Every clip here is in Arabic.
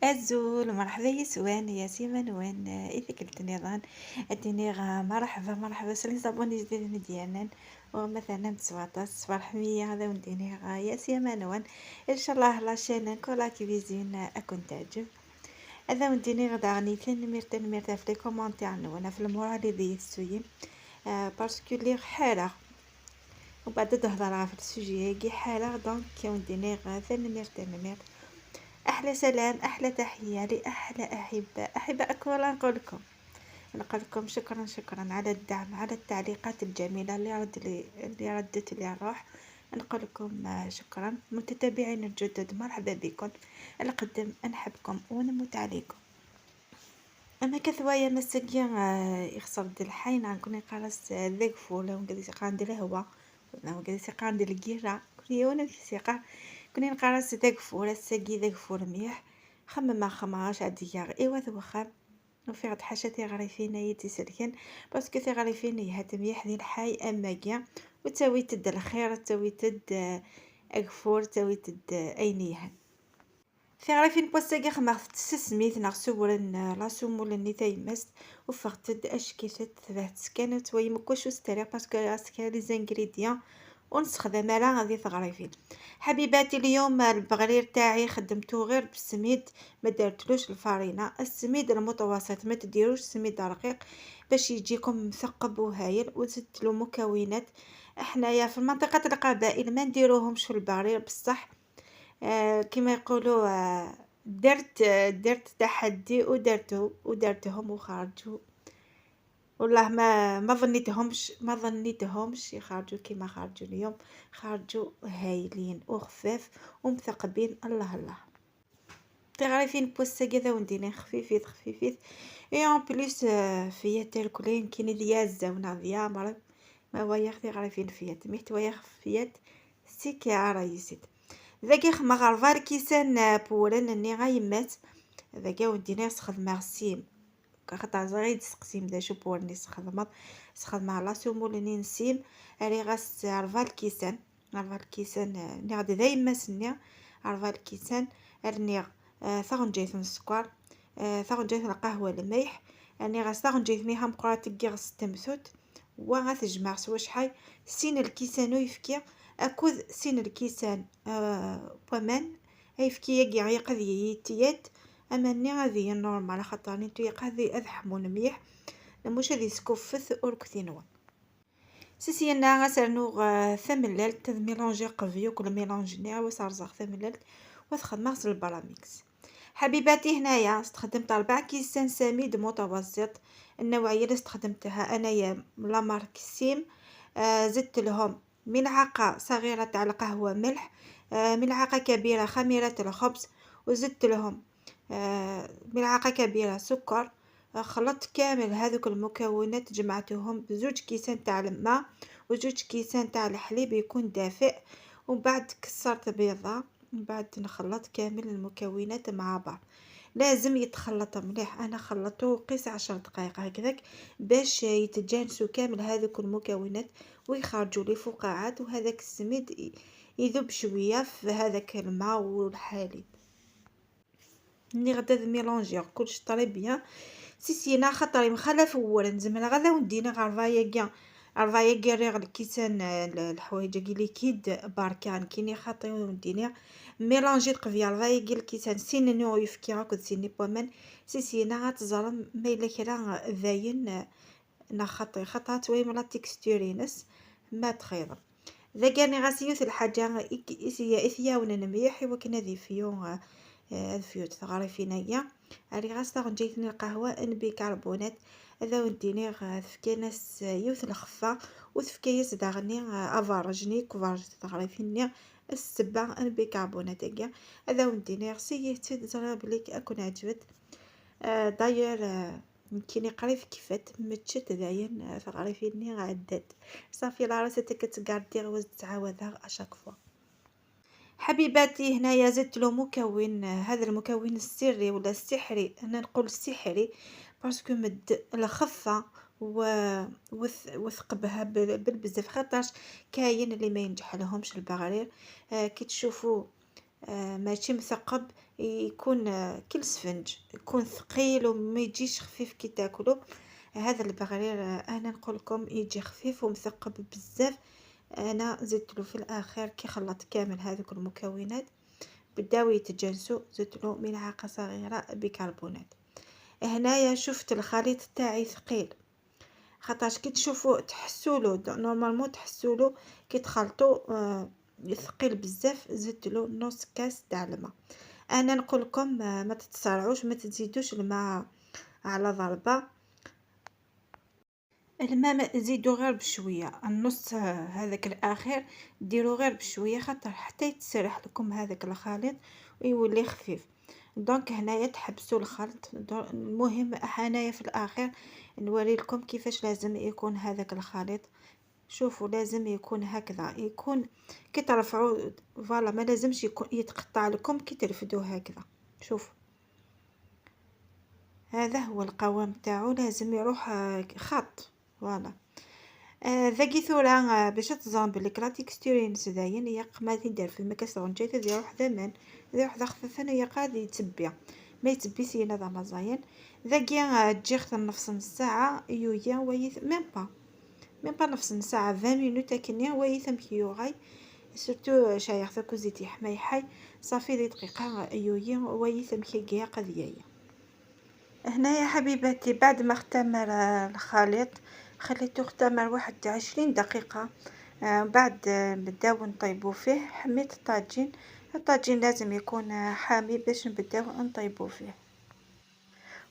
الزول مرحبا يسوان يا سيما نوان إذا كنت نظن الدنيا مرحبا مرحبا سلي صابوني جديد ديالنا ومثلا تسواطاس صباح مية هذا ونديني يا سيما نوان إن شاء الله لاشين كولا كيفيزين أكون تعجب هذا ونديني غدا غنيتين ميرتا في لي كومونتير نوانا في المورالي ديال السوين باسكو لي حالة وبعد تهضر في السوجي كي حالة دونك ونديني غدا نميرتا احلى سلام احلى تحيه لاحلى احبائكم. ولا نقول لكم شكرا على الدعم، على التعليقات الجميله اللي ردت لي الروح. نقول لكم شكرا متتابعين الجدد، مرحبا بكم. القدم نحبكم ونموت عليكم. اما كثوايا مسكين يخسر الحين نكون قارس ذيك فولا ونقدر قاند الهوا ولا ونقدر قاند القيره كل يوم نسيقا كوني نقارس ذاك فولا ساقي ذاك فور ميح خمم خماش عديا ايوا ذوخام وفي غد حاجه تيغريفينا يتسلكن باسكو تيغريفينا يهات ميح ذي الحي اماكيا وتسوي تد الخير تسوي تد اكفور تسوي تد اينيهن في عارفين بوساقي خماغ تسسميت ناغ سورن لا سومول نيتاي مست وفغتد اشكيتت ثبات كانت ويمكوش وستري باسكو اسكا لي زانغريديان ونستخدم على غادي تغريفين. حبيباتي اليوم البغرير تاعي خدمته غير بالسميد، ما درتلوش الفارينه. السميد المتوسط، ما تديروش سميد رقيق باش يجيكم مثقب وهايل. وزدت له مكونات حنايا في منطقه القبائل ما نديروهمش في البغرير بصح كما يقولوا درت تحدي ودرتهم وخرجوا. والله ما ظنيتهمش يخرجوا كما خرجوا اليوم. خرجوا هايلين وخفاف ومثقبين. الله الله تعرفين بوسا كذا وندينا خفيفيت اي اون بليس فيا تاكلين كاين ديال الزونه ديال مرض ما وايخ تعرفين فيا ميت وايخ فيا سيكي عرايسيت ذاك خما غرفار كيسان بولن اني غايمات ذاك ودينا خدمه غسيم كخطا زغيد سقسيم دا شو بورني سخدمه لا سومولني نسيم ري غاس عرفا الكيسان ني غادي دايما سني عرفا الكيسان رني ثاغن جيت من السكر ثاغن جيت القهوه الملح رني غاس ثاغن جيت ميها مقرات كيغس تمثوت وغاث جمع سوا شحال سين الكيسان ويفكي اكوذ سين الكيسان بومان يفكي يقي قضيه يتيات اما ني غادي نورمال خاطر نتو قادي اذحمون مليح مش هذي سكوفث اوركثينوا سيسي انا غسرنو ثملل ميلونجي قفيو كل ميلونجي وصار زغ ثملل وتخدم البراميكس. حبيباتي هنايا استخدمت 4 كيسان سميد متوسط. النوعيه اللي استخدمتها انايا لا مارك سيم. زدت لهم ملعقه صغيره تاع القهوه ملح، ملعقه كبيره خميره الخبز، وزدت لهم ملعقه كبيره سكر. خلطت كامل هذوك المكونات جمعتهم بزوج كيسان تاع الماء وزوج كيسان تاع الحليب يكون دافئ. ومن بعد كسرت بيضه. من بعد نخلط كامل المكونات مع بعض. لازم يتخلط مليح. انا خلطته قيس 10 دقائق هكذاك باش يتجانسوا كامل هذوك المكونات ويخرجوا لي فقاعات وهذاك السميد يذوب شويه في هذاك الماء والحليب. ني غدا ميلونجي كلش طري بيان سيسينا خاطر مخلف ورن زعما غدا ودينا عرفايا ريغ الكيسان الحوايج كي ليكيد باركان كيني خاطي ودينا ميلونجي قفيا عرفايا الكيسان سين نو يفكي هاكد سيني بومن سيسينا غتزرم ميلا كرا ذاين نا خطات وي ملا تكستورينس ما تخيض ذا كاني غاسيوث الحاجه إثيا ونميح وكنا ذي فيو الفيوت ثغرفينيا ري غاستا جيتني القهوه ان بيكربونات هذا وديني ثفكيناس يوث الخفه وثفكيس داغني افارجني كفارج ثغرفينيا السبع ان بيكربونات هذا وديني غسيه تزرب بليك اكون عجبت داير كيني قريب كيفات متشت داين ثغرفيني عدات صافي لا راسك كتقاردي غوز تعاودها اشاك فوا. حبيباتي هنايا زدت له مكون هذا المكون السري ولا السحري. انا نقول السحري باسكو مد الخفه وثقبها بالبزاف خاطرش كاين اللي ما ينجح لهمش البغرير. كي تشوفوا ماشي مثقب، يكون كي السفنج، يكون ثقيل وما يجيش خفيف كي تاكلو. هذا البغرير انا نقول لكم يجي خفيف ومثقب بزاف. انا زدت له في الاخر كي خلطت كامل هذوك المكونات بداو يتجانسوا، زدت له ملعقه صغيره بيكربونات. هنايا شفت الخليط تاعي ثقيل، خاطرش كي تشوفوا تحسوا له نورمالمون تحسوا له كي تخلطوا ثقيل بزاف. زدت له نص كاس تاع الماء. انا نقول لكم ما تتسرعوش، ما تزيدوش الماء على ضربه. الماء ما زيدو غير بشويه، النص هذاك الاخير ديروا غير بشويه خاطر حتى يتسرح لكم هذاك الخليط ويولي خفيف. دونك هنايا تحبسوا الخلط. المهم هنايا في الاخير نوري لكم كيفاش لازم يكون هذاك الخليط. شوفوا لازم يكون هكذا، يكون كي ترفعوا فوالا، ما لازمش يكون يتقطع لكم كي ترفدوه هكذا. شوفوا هذا هو القوام تاعو، لازم يروح خط فوالا. ذاكي ثورة باش تظن بليك لا تيكستورين زداين هي قمات يدير في المكاس غنجي تدير وحده من ذي وحده خفيفه هي قاعد يتبع ما يتبي سينا ذا مزاين. ذاكي تجي خدم نفس الساعه يويا ويث ميم با نفس الساعه 20 مينوت كنيا ويثم كيوغاي سورتو شايخ ذاكو زيتي حماي حي صافي ذي دقيقه يويا ويثم كي قضيه. هنا يا حبيباتي بعد ما اختمر الخليط خليته اختمر 21 دقيقة. بعد نبداو نطيبو فيه. حميت الطاجين. الطاجين لازم يكون حامي باش نبداو نطيبو فيه.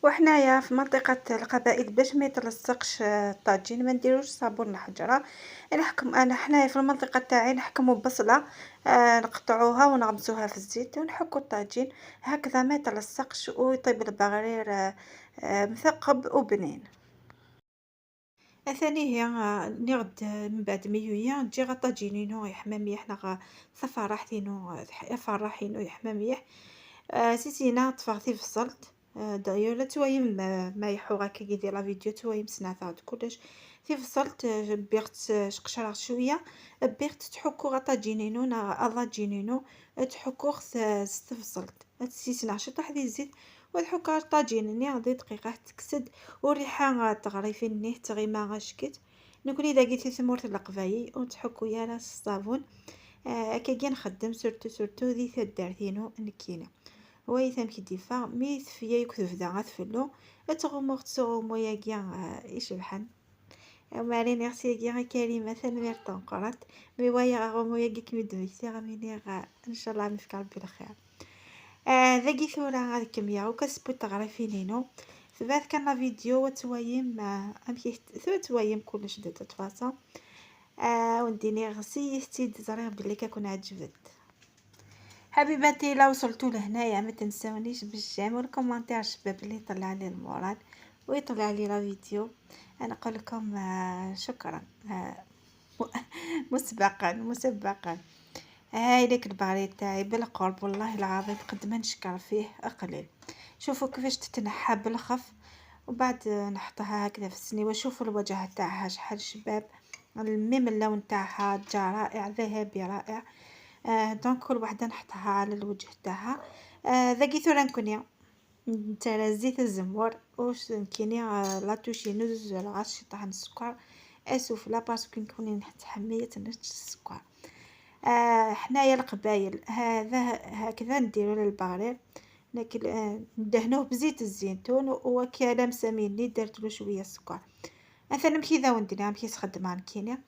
وحنايا في منطقة القبائل باش ما يتلصقش الطاجين ما نديروش صابون الحجرة. نحكم انا حنايا في المنطقة تاعي نحكموا بصلة نقطعوها ونغمسوها في الزيت ونحكوا الطاجين هكذا ما يتلصقش ويطيب البغرير مثقب وبنين. ثاني هي نغد من بعد ميويا نجي غطا جينينو يحمى مليح نغ صفا راحتينو فرحينو يحمى مليح. سيسينا طفغتي فصلت. دايوغ لا تويم ما يحو هكا كي يدير لا فيديو تويم سنعت كلش في فصلت. بيغت شقشرة شويه بيغت تحكو غطا جينينو نا الله جينينو تحكو فصلت سيسنا شطح ذي الزيت وتحكا طاجينني غادي دقيقه تكسد والريحه تغريفين نيه تغيما غشكت. نكوني اذا قلتي ثمورة القبايي وتحكو يا راس الصابون. كي نخدم سورتو ذي تدارتينو نكينا ويثم كي ديفا ميث فيا يكتب ذا غتفلو تغمو تغمو يا كيا يشبحن. ماري نيرسي كيا كريمه ثاني طنقرات مي ويا غمو يا كي مدويتي غاميني ان شاء الله نفكر بالخير. ذاكي ثورة هذا كمية وكسبت تغرفينينو ثبات كان لا فيديو وتوايم امشي توايم كلش دات تفاصا. ونديني غسي ستيد زرير بلي كون عجبت. حبيباتي لو وصلتوا لهنايا ما تنسونيش بالجيم والكومنتير شباب اللي يطلع لي المورال ويطلع لي لا فيديو. انا اقول لكم شكرا مسبقا. هاي ليك البغري تاعي بالقرب والله العظيم قد ما نشكر فيه قليل. شوفوا كيفاش تتنحى بالخف وبعد نحطها هكذا في السني وشوفوا الوجه تاعها شحال شباب. الميم اللون تاعها جا رائع ذهبي رائع. دونك كل وحده نحطها على الوجه تاعها. ذاكيتو رانكونيا نتا زيت الزمور واش كينيا لا توشينوز العش طحن السكر اسفلا باسكو نكوني نتحميه نرش السكر. حنايا القبايل هذا هكذا نديرو للبغرير لكن ندهنوه بزيت الزيتون وكلام سميني درت له شويه السكر. مثلا كذا وندير كي تخدم كينيا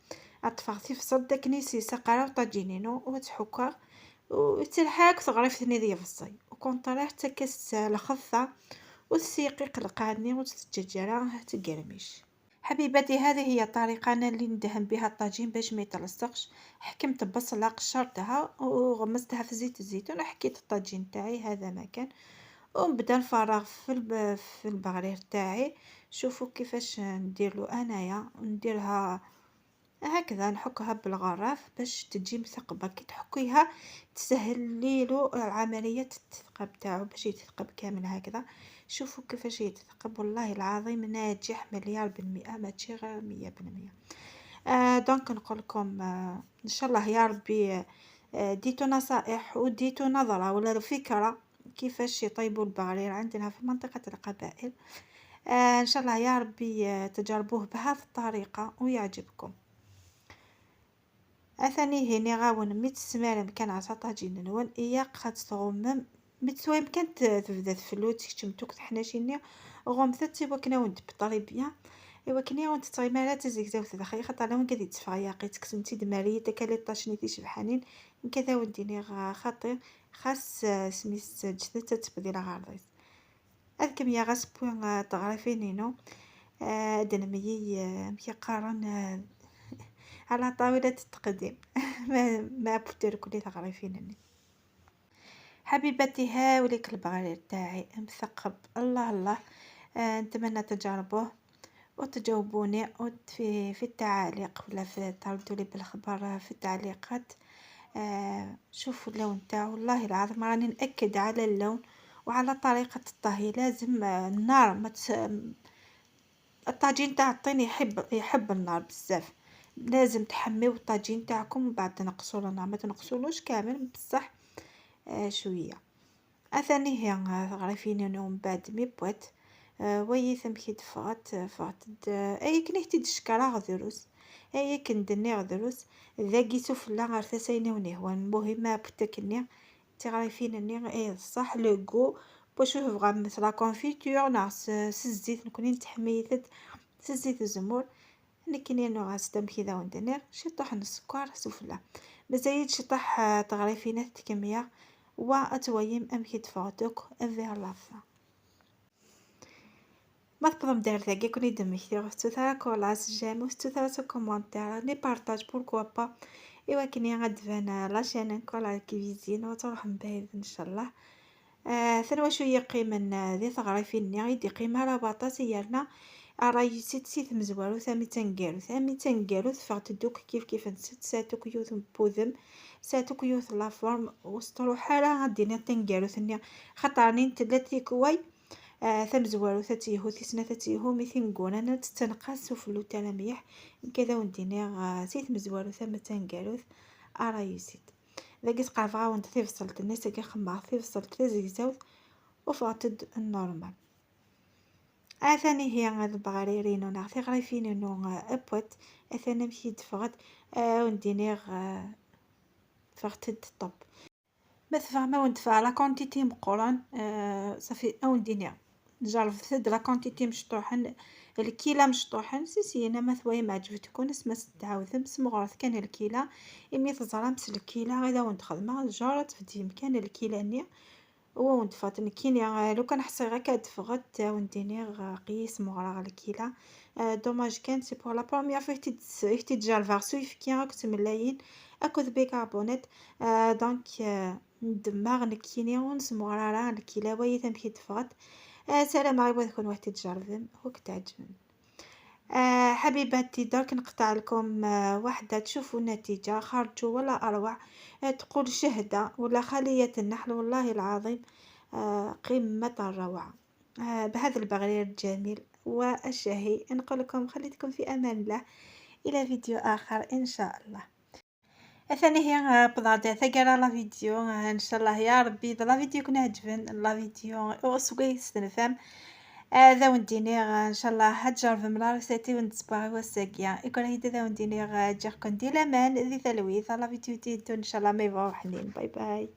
اطفغتي في صدك نيسي سقرا وطاجينينو وتحكا وتلحاك تغرف ثني ديال الصي وكونطري حتى كاس الخضه والسيقيق القاني وتتججرا تقرمش. حبيباتي هذه هي الطريقه انا اللي ندهن بها الطاجين باش ما يتلصقش. حكمت بصله قشرتها وغمستها في زيت الزيتون وحكيت الطاجين تاعي هذا ما كان ونبدا نفرغ في البغرير تاعي. شوفوا كيفاش ندير له انايا نديرها هكذا نحكها بالغراف باش تجي مثقبه كي تحكيها تسهل ليلو عمليه التثقب تاعو باش يتثقب كامل هكذا. شوفوا كيفاش يتثقب والله العظيم ناجح مليار بالمئة ماشي غير 100%. دونك نقول لكم ان شاء الله يا ربي ديتو نصائح وديتو نظرة ولا فكرة كيفاش يطيبوا البغرير عندنا في منطقة القبائل. ان شاء الله يا ربي تجربوه بهذه الطريقة ويعجبكم. أثاني هني غاون ميت السمارة مكان عصا طاجين نون إياق خد تغمم متسوي مكان تبدا تفلوت تشمتوك تحناشيني غوم ثتي وكنا وند بطريبيا إوا كني وانت تغيما لا تزيك زاوت دخل خاطر لون كدي تفغيا قيت كسنتي دمارية تكالي طاشني تيش بحانين كذا وديني خاطر خاص سميس جثة تبدي لها غارضيس أذكم يا غاس بوين تغرفينينو دنمي مكي قارن على طاولة التقديم ما بوتر كلي تغرفينني حبيبتي هاوليك البغرير تاعي مثقب الله الله. نتمنى تجربوه وتجاوبوني في التعاليق ولا في تردوا لي بالخبر في التعليقات. شوفوا اللون تاعو والله العظيم راني نأكد على اللون وعلى طريقة الطهي. لازم النار الطاجين تاع الطين يحب النار بزاف. لازم تحميو الطاجين تاعكم وبعد تنقصوا النار ما تنقصولوش كامل بصح شويه. اثاني هي غرفين نوم بعد مي بوات ويثم كي دفات اي كنيتي دشكرا غدروس اي كندني غدروس ذاكي سفلا غير ثسينوني هو المهم بتكني تغرفين ني اي صح لو غو باش نبغى مثل لا كونفيتور ناس الزيت نكوني نتحميثت الزيت الزمور نكني نو غاستم كذا وندني شي طحن السكر سفلا مازايد شي طح تغرفينات كميه واتويم امكي تفوتوك افير لافا ما تبغم دار ذاك كوني دمشتي غستو ثرا كولاس جيم وستو ثرا كومونتير ني بارطاج بوركوا با ايوا كني غدفان لاشين كولا كيفيزين وتروح مبايد ان شاء الله. ثانوا شويه قيمن ذي تغرفين ني غيدي قيمه راه يالنا راهي سيت مزوارو ثامي تنقالو فغت دوك كيف نسيت ساتو كيوث بوذم ساتو كيوث لا فورم وسطرو حاله غادينا تنقالو ثاني خطرني نتلاتي كوي ثمزوارو ثاتيهو ثيسنا ثاتيهو ميثين نقول انا تتنقص وفلو تاع مليح كذا وندينا سيت مزوارو ثم تنقالو راهي سيت لقيت قرفه وانت تفصلت الناس كي خمار تفصلت تزيزاوث وفاتد النورمال. ثاني هي هاد البغاريرين ونعطي غريفين نو ابوت اثنا مشيت فغد وندينيغ فغتد الطب بس فما وندفع لا كونتيتي مقورن صافي او ندينيغ نجرب ثد لا كونتيتي مشطوحن الكيله مشطوحن سي انا ما ثوي ما عجبتكم اسما تعاود مسمغرث كان الكيله امي تزرى مس الكيله غدا وندخل جارت في مكان الكيله ني هو وندفات كيني لو كان حصي غير كتفغت ونديني قيس مغرى الكيله دوماج كان سي بور لا بروميير فوا حتى تجا الفارسو يفكي راك ملايين اكو بيكربونات دونك ندماغ نكيني ونسمغرى راه الكيله وهي تمشي تفغت. سلام عليكم تكون واحد تجربهم هوك تعجبن. حبيباتي درك نقطع لكم واحدة تشوفوا النتيجة خرجوا ولا أروع. تقول شهدة ولا خلية النحل والله العظيم قمة الروعة. بهذا البغرير الجميل والشهي نقول لكم خليتكم في أمان الله إلى فيديو آخر إن شاء الله. ثاني هي بضعة ثقيلة لا فيديو إن شاء الله يا ربي لا فيديو كنا عجبن لا فيديو وسوي سنفهم ذا وندينيغ ان شاء الله هتجرب ملارساتي ونتسبع وساقيا يكون هيدا ذا وندينيغ جاكم دي لامان ذي ثلويث على فيديو تيدو ان شاء الله ما يبغوا حنين. باي باي.